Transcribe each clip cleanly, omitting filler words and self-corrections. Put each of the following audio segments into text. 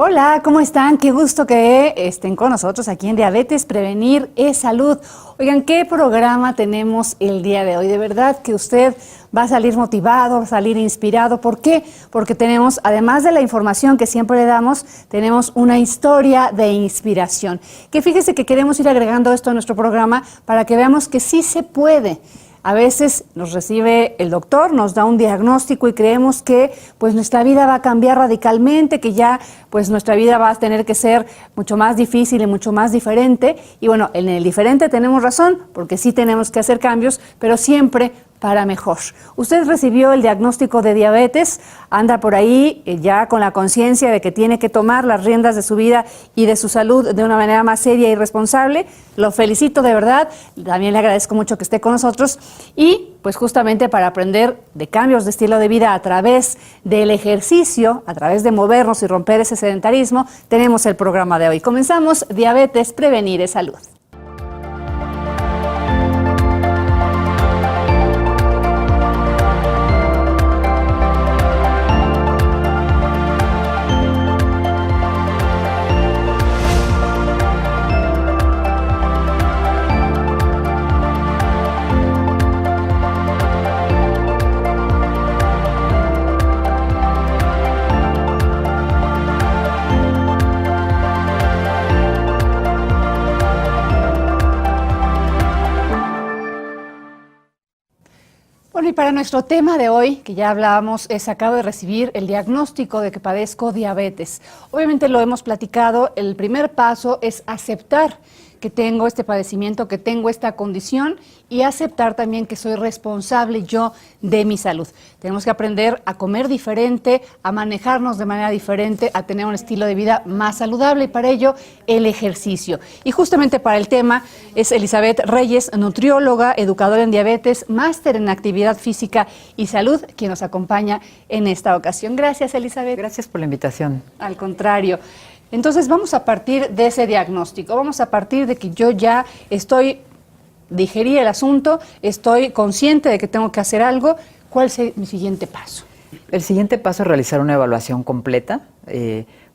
Hola, ¿cómo están? Qué gusto que estén con nosotros aquí en Diabetes Prevenir es Salud. Oigan, ¿qué programa tenemos el día de hoy? De verdad que usted va a salir motivado, va a salir inspirado. ¿Por qué? Porque tenemos, además de la información que siempre le damos, tenemos una historia de inspiración. Que fíjese que queremos ir agregando esto a nuestro programa para que veamos que sí se puede. A veces nos recibe el doctor, nos da un diagnóstico y creemos que pues nuestra vida va a cambiar radicalmente, que ya pues nuestra vida va a tener que ser mucho más difícil y mucho más diferente. Y bueno, en el diferente tenemos razón, porque sí tenemos que hacer cambios, pero siempre para mejor. Usted recibió el diagnóstico de diabetes, anda por ahí ya con la conciencia de que tiene que tomar las riendas de su vida y de su salud de una manera más seria y responsable. Lo felicito de verdad, también le agradezco mucho que esté con nosotros y pues justamente para aprender de cambios de estilo de vida a través del ejercicio, a través de movernos y romper ese sedentarismo, tenemos el programa de hoy. Comenzamos Diabetes Prevenir es Salud. Bueno, y para nuestro tema de hoy, que ya hablábamos, acabo de recibir el diagnóstico de que padezco diabetes. Obviamente lo hemos platicado, el primer paso es aceptar que tengo este padecimiento, que tengo esta condición y aceptar también que soy responsable yo de mi salud. Tenemos que aprender a comer diferente, a manejarnos de manera diferente, a tener un estilo de vida más saludable y para ello el ejercicio. Y justamente para el tema es Elizabeth Reyes, nutrióloga, educadora en diabetes, máster en actividad física y salud, quien nos acompaña en esta ocasión. Gracias, Elizabeth. Gracias por la invitación. Al contrario. Entonces vamos a partir de ese diagnóstico, vamos a partir de que yo ya digerí el asunto, estoy consciente de que tengo que hacer algo. ¿Cuál es mi siguiente paso? El siguiente paso es realizar una evaluación completa,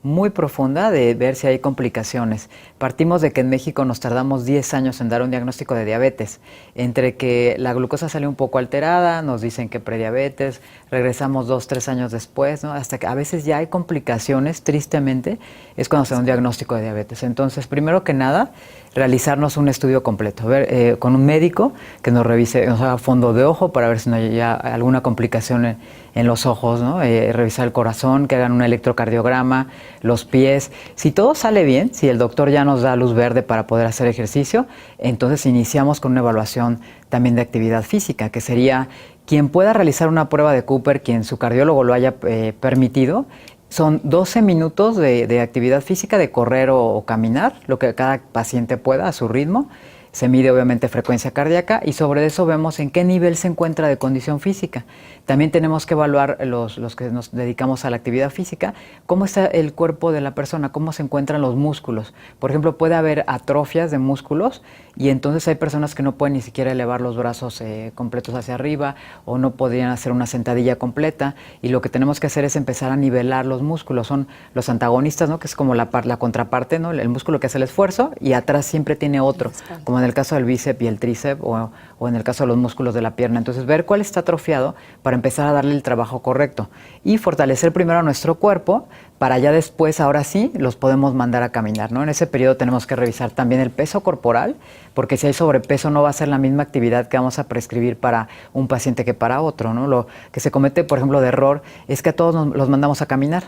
muy profunda, de ver si hay complicaciones. Partimos de que en México nos tardamos 10 años en dar un diagnóstico de diabetes. Entre que la glucosa sale un poco alterada, nos dicen que prediabetes, regresamos 2, 3 años después, ¿no? Hasta que a veces ya hay complicaciones, tristemente, es cuando se da un diagnóstico de diabetes. Entonces, primero que nada, realizarnos un estudio completo, ver con un médico que nos revise, nos haga fondo de ojo para ver si no hay ya alguna complicación en los ojos, ¿no? Revisar el corazón, que hagan un electrocardiograma, los pies. Si todo sale bien, si el doctor ya nos da luz verde para poder hacer ejercicio, entonces iniciamos con una evaluación también de actividad física, que sería quien pueda realizar una prueba de Cooper, quien su cardiólogo lo haya permitido. Son 12 minutos de actividad física, de correr o caminar, lo que cada paciente pueda a su ritmo. Se mide obviamente frecuencia cardíaca y sobre eso vemos en qué nivel se encuentra de condición física. También tenemos que evaluar los que nos dedicamos a la actividad física, cómo está el cuerpo de la persona, cómo se encuentran los músculos. Por ejemplo, puede haber atrofias de músculos y entonces hay personas que no pueden ni siquiera elevar los brazos completos hacia arriba o no podrían hacer una sentadilla completa y lo que tenemos que hacer es empezar a nivelar los músculos. Son los antagonistas, ¿no? Que es como la contraparte, ¿no? El músculo que hace el esfuerzo y atrás siempre tiene otro, como en el caso del bíceps y el tríceps o en el caso de los músculos de la pierna. Entonces, ver cuál está atrofiado para empezar a darle el trabajo correcto y fortalecer primero a nuestro cuerpo para ya después, ahora sí, los podemos mandar a caminar, ¿no? En ese periodo tenemos que revisar también el peso corporal, porque si hay sobrepeso no va a ser la misma actividad que vamos a prescribir para un paciente que para otro, ¿no? Lo que se comete, por ejemplo, de error es que a todos los mandamos a caminar.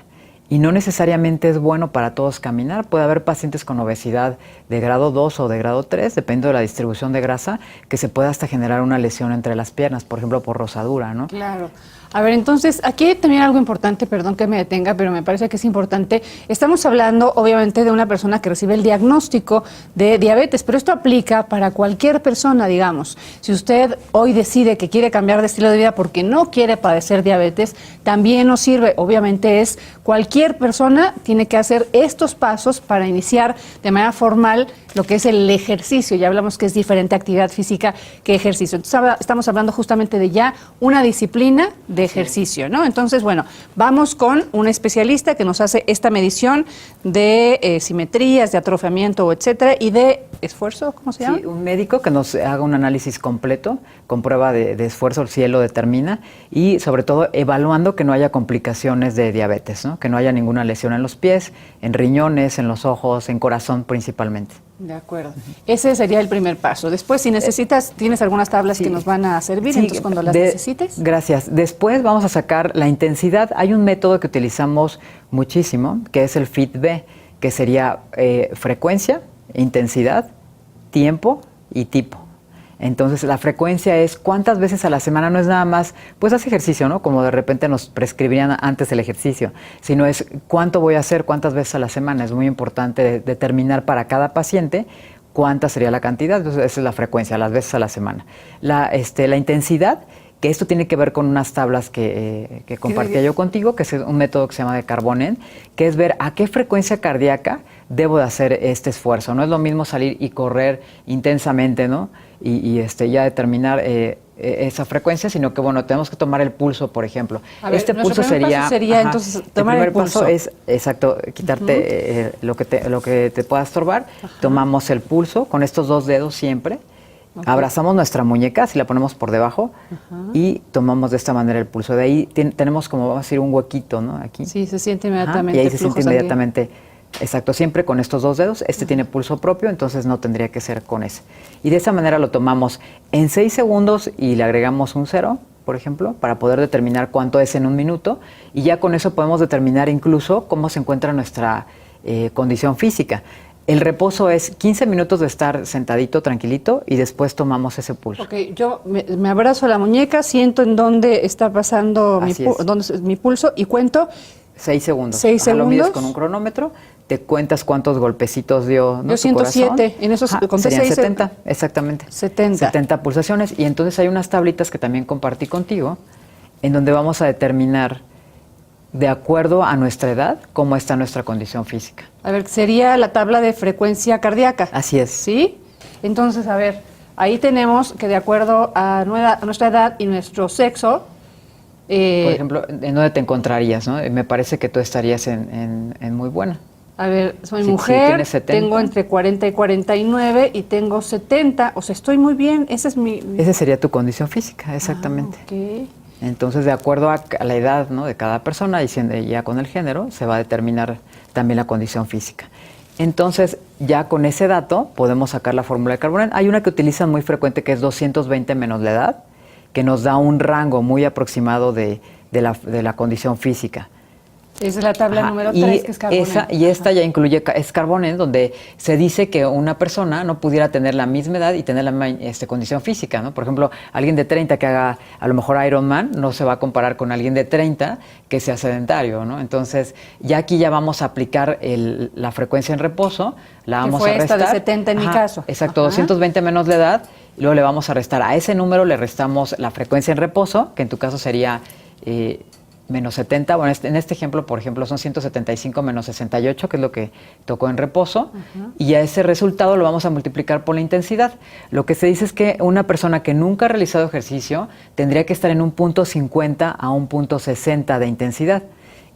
Y no necesariamente es bueno para todos caminar. Puede haber pacientes con obesidad de grado 2 o de grado 3, dependiendo de la distribución de grasa, que se puede hasta generar una lesión entre las piernas, por ejemplo, por rosadura, ¿no? Claro. A ver, entonces, aquí hay también algo importante, perdón que me detenga, pero me parece que es importante. Estamos hablando, obviamente, de una persona que recibe el diagnóstico de diabetes, pero esto aplica para cualquier persona, digamos. Si usted hoy decide que quiere cambiar de estilo de vida porque no quiere padecer diabetes, también nos sirve, obviamente, es cualquier cualquier persona tiene que hacer estos pasos para iniciar de manera formal lo que es el ejercicio. Ya hablamos que es diferente actividad física que ejercicio. Entonces, estamos hablando justamente de ya una disciplina de ejercicio, ¿no? Entonces, bueno, vamos con un especialista que nos hace esta medición de simetrías, de atrofiamiento, etcétera, y de esfuerzo, ¿cómo se llama? Sí, un médico que nos haga un análisis completo con prueba de esfuerzo, si él lo determina, y sobre todo evaluando que no haya complicaciones de diabetes, ¿no? Que no haya ninguna lesión en los pies, en riñones, en los ojos, en corazón principalmente. De acuerdo. Ese sería el primer paso. Después, si necesitas, tienes algunas tablas que nos van a servir, sí, entonces cuando las necesites. Gracias. Después vamos a sacar la intensidad. Hay un método que utilizamos muchísimo, que es el FIT-B, que sería frecuencia, intensidad, tiempo y tipo. Entonces, la frecuencia es cuántas veces a la semana, no es nada más, pues haz ejercicio, ¿no? Como de repente nos prescribirían antes el ejercicio, sino es cuánto voy a hacer, cuántas veces a la semana. Es muy importante determinar para cada paciente cuánta sería la cantidad. Entonces, esa es la frecuencia, las veces a la semana. La intensidad, que esto tiene que ver con unas tablas que compartía yo contigo, que es un método que se llama de Carbonen, que es ver a qué frecuencia cardíaca debo de hacer este esfuerzo. No es lo mismo salir y correr intensamente, ¿no? Y ya determinar esa frecuencia, sino que, bueno, tenemos que tomar el pulso, por ejemplo. A ver, nuestro primer paso sería entonces tomar el pulso. El primer paso es, exacto, quitarte lo que te pueda estorbar. Tomamos el pulso con estos dos dedos siempre. Okay. Abrazamos nuestra muñeca, si la ponemos por debajo, y tomamos de esta manera el pulso. De ahí tenemos como, vamos a decir, un huequito, ¿no? Aquí. Sí, se siente inmediatamente. Y ahí se siente inmediatamente. Exacto, siempre con estos dos dedos. Tiene pulso propio, entonces no tendría que ser con ese. Y de esa manera lo tomamos en 6 segundos y le agregamos un 0, por ejemplo, para poder determinar cuánto es en un minuto. Y ya con eso podemos determinar incluso cómo se encuentra nuestra condición física. El reposo es 15 minutos de estar sentadito, tranquilito, y después tomamos ese pulso. Ok, yo me abrazo a la muñeca, siento en dónde está pasando dónde es mi pulso y cuento 6 segundos. 6 segundos. Lo mides con un cronómetro, te cuentas cuántos golpecitos dio, ¿no? Yo siento 7, en esos conté 6. 70, exactamente. 70 pulsaciones, y entonces hay unas tablitas que también compartí contigo, en donde vamos a determinar, de acuerdo a nuestra edad, cómo está nuestra condición física. A ver, sería la tabla de frecuencia cardíaca. Así es. ¿Sí? Entonces, a ver, ahí tenemos que de acuerdo a nuestra edad y nuestro sexo... por ejemplo, ¿en dónde te encontrarías, no? Me parece que tú estarías en muy buena. A ver, soy mujer, tengo entre 40 y 49 y tengo 70, o sea, estoy muy bien, ese es mi... Esa sería tu condición física, exactamente. Okay. Entonces, de acuerdo a la edad, ¿no?, de cada persona, y ya con el género, se va a determinar también la condición física. Entonces, ya con ese dato, podemos sacar la fórmula de Carbonen. Hay una que utilizan muy frecuente, que es 220 menos la edad, que nos da un rango muy aproximado de la condición física. Esa es la tabla número 3, que es Carbonen. Y esta ya incluye, es Carbonen, donde se dice que una persona no pudiera tener la misma edad y tener la misma condición física, ¿no? Por ejemplo, alguien de 30 que haga a lo mejor Ironman no se va a comparar con alguien de 30 que sea sedentario, ¿no? Entonces, ya aquí ya vamos a aplicar la frecuencia en reposo, la vamos a restar. Esta de 70 en mi caso. Exacto, 220 menos la edad, y luego le vamos a restar a ese número, le restamos la frecuencia en reposo, que en tu caso sería... menos 70, bueno, en este ejemplo, por ejemplo, son 175 menos 68, que es lo que tocó en reposo, y a ese resultado lo vamos a multiplicar por la intensidad. Lo que se dice es que una persona que nunca ha realizado ejercicio tendría que estar en un punto 50 a un punto 60 de intensidad.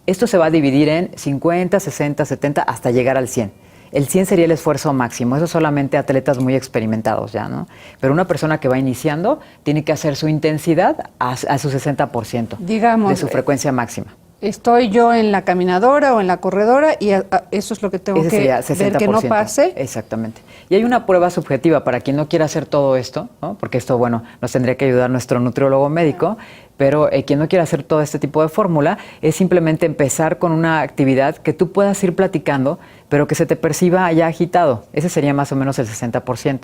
Esto se va a dividir en 50, 60, 70, hasta llegar al 100. El 100 sería el esfuerzo máximo, eso solamente atletas muy experimentados ya, ¿no? Pero una persona que va iniciando tiene que hacer su intensidad a su 60%, digamos, de su frecuencia máxima. Estoy yo en la caminadora o en la corredora y eso es lo que tengo que ver que no pase. Exactamente. Y hay una prueba subjetiva para quien no quiera hacer todo esto, ¿no? Porque esto, bueno, nos tendría que ayudar nuestro nutriólogo médico, pero quien no quiera hacer todo este tipo de fórmula es simplemente empezar con una actividad que tú puedas ir platicando, pero que se te perciba ya agitado. Ese sería más o menos el 60%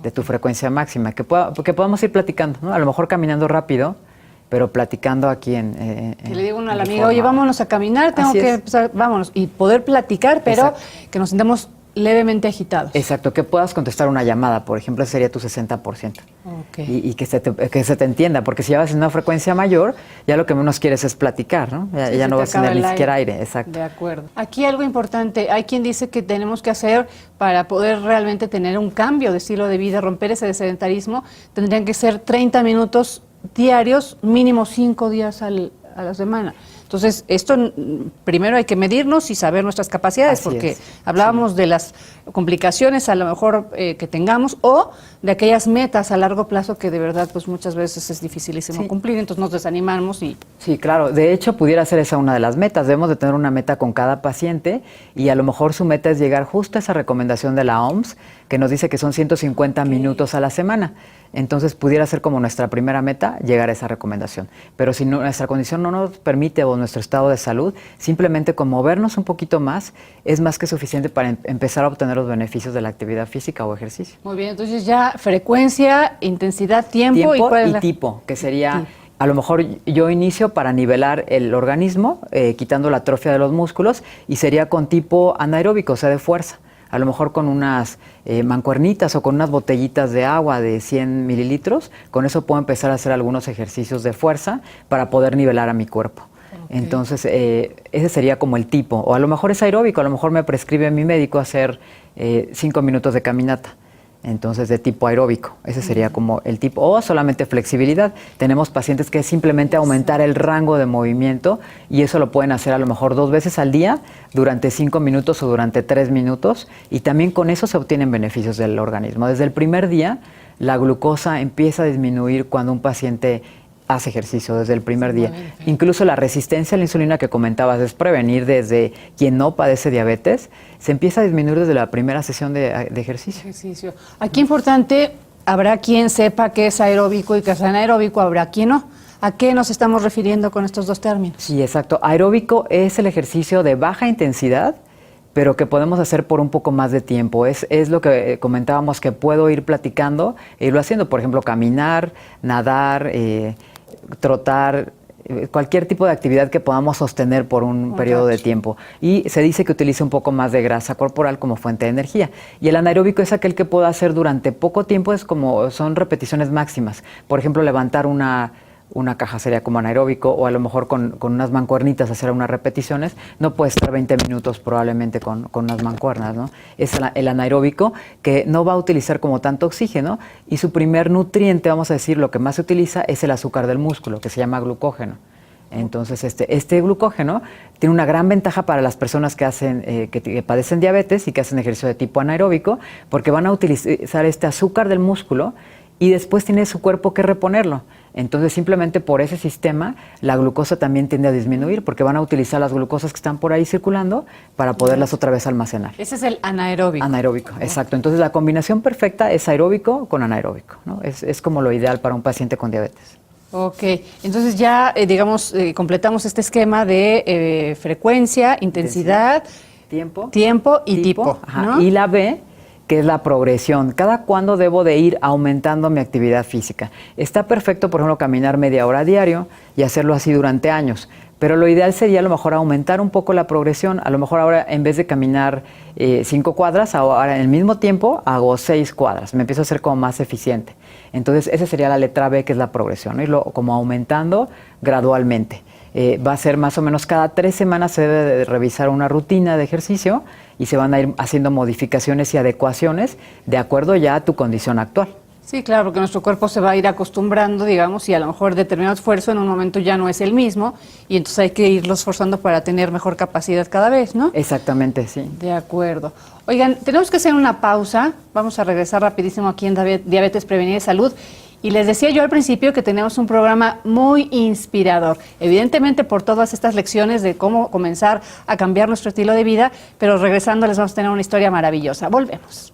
de tu frecuencia máxima, que podamos ir platicando, ¿no? A lo mejor caminando rápido, pero platicando aquí que le digo al amigo, oye, vámonos a caminar, tengo que empezar, vámonos, y poder platicar, pero exacto, que nos sentemos levemente agitados. Exacto, que puedas contestar una llamada, por ejemplo, ese sería tu 60%. Okay. Y que se te entienda, porque si ya vas en una frecuencia mayor, ya lo que menos quieres es platicar, ¿no? Ya no vas a tener ni siquiera aire, exacto. De acuerdo. Aquí algo importante, hay quien dice que tenemos que hacer para poder realmente tener un cambio de estilo de vida, romper ese sedentarismo, tendrían que ser 30 minutos diarios, mínimo 5 días a la semana. Entonces, esto primero hay que medirnos y saber nuestras capacidades, porque hablábamos de las complicaciones a lo mejor que tengamos o de aquellas metas a largo plazo que de verdad pues muchas veces es dificilísimo cumplir, entonces nos desanimamos y... Sí, claro. De hecho, pudiera ser esa una de las metas. Debemos de tener una meta con cada paciente y a lo mejor su meta es llegar justo a esa recomendación de la OMS que nos dice que son 150 minutos a la semana. Entonces, pudiera ser como nuestra primera meta llegar a esa recomendación. Pero si nuestra condición no nos permite o nuestro estado de salud, simplemente con movernos un poquito más es más que suficiente para empezar a obtener los beneficios de la actividad física o ejercicio. Muy bien, entonces ya frecuencia, intensidad, tiempo y tipo, que sería... A lo mejor yo inicio para nivelar el organismo, quitando la atrofia de los músculos, y sería con tipo anaeróbico, o sea, de fuerza. A lo mejor con unas mancuernitas o con unas botellitas de agua de 100 mililitros, con eso puedo empezar a hacer algunos ejercicios de fuerza para poder nivelar a mi cuerpo. Entonces, ese sería como el tipo. O a lo mejor es aeróbico, a lo mejor me prescribe mi médico hacer 5 minutos de caminata. Entonces, de tipo aeróbico, ese sería como el tipo, o solamente flexibilidad. Tenemos pacientes que es simplemente aumentar el rango de movimiento y eso lo pueden hacer a lo mejor 2 veces al día, durante 5 minutos o durante 3 minutos, y también con eso se obtienen beneficios del organismo. Desde el primer día, la glucosa empieza a disminuir cuando un paciente hace ejercicio desde el primer día. Incluso la resistencia a la insulina que comentabas es prevenir desde quien no padece diabetes, se empieza a disminuir desde la primera sesión de ejercicio. Aquí importante, habrá quien sepa que es aeróbico y que es anaeróbico, habrá quien no. ¿A qué nos estamos refiriendo con estos dos términos? Sí, exacto. Aeróbico es el ejercicio de baja intensidad, pero que podemos hacer por un poco más de tiempo. Es lo que comentábamos, que puedo ir platicando e irlo haciendo. Por ejemplo, caminar, nadar, trotar, cualquier tipo de actividad que podamos sostener por un periodo de tiempo. Y se dice que utiliza un poco más de grasa corporal como fuente de energía. Y el anaeróbico es aquel que puedo hacer durante poco tiempo, son repeticiones máximas. Por ejemplo, levantar una caja sería como anaeróbico, o a lo mejor con unas mancuernitas hacer unas repeticiones. No puede estar 20 minutos probablemente con unas mancuernas, ¿no? Es el anaeróbico que no va a utilizar como tanto oxígeno y su primer nutriente, vamos a decir, lo que más se utiliza es el azúcar del músculo, que se llama glucógeno. Entonces, este glucógeno tiene una gran ventaja para las personas que que padecen diabetes y que hacen ejercicio de tipo anaeróbico, porque van a utilizar este azúcar del músculo y después tiene su cuerpo que reponerlo. Entonces, simplemente por ese sistema, la glucosa también tiende a disminuir, porque van a utilizar las glucosas que están por ahí circulando para poderlas otra vez almacenar. Ese es el anaeróbico. Anaeróbico, exacto. Entonces, la combinación perfecta es aeróbico con anaeróbico, ¿no? Es como lo ideal para un paciente con diabetes. Ok, entonces ya, completamos este esquema de frecuencia, intensidad, tiempo y tipo. ¿No? Y la B, que es la progresión. ¿Cada cuándo debo de ir aumentando mi actividad física? Está perfecto, por ejemplo, caminar media hora diario y hacerlo así durante años. Pero lo ideal sería a lo mejor aumentar un poco la progresión. A lo mejor ahora en vez de caminar 5 cuadras, ahora en el mismo tiempo hago 6 cuadras. Me empiezo a ser como más eficiente. Entonces esa sería la letra B, que es la progresión, ¿no? Irlo como aumentando gradualmente. Va a ser más o menos cada 3 semanas se debe de revisar una rutina de ejercicio y se van a ir haciendo modificaciones y adecuaciones de acuerdo ya a tu condición actual. Sí, claro, porque nuestro cuerpo se va a ir acostumbrando, digamos, y a lo mejor determinado esfuerzo en un momento ya no es el mismo, y entonces hay que irlo esforzando para tener mejor capacidad cada vez, ¿no? Exactamente, sí. De acuerdo. Oigan, tenemos que hacer una pausa, vamos a regresar rapidísimo aquí en Diabetes Prevenir y Salud, y les decía yo al principio que tenemos un programa muy inspirador, evidentemente por todas estas lecciones de cómo comenzar a cambiar nuestro estilo de vida, pero regresando les vamos a tener una historia maravillosa. Volvemos.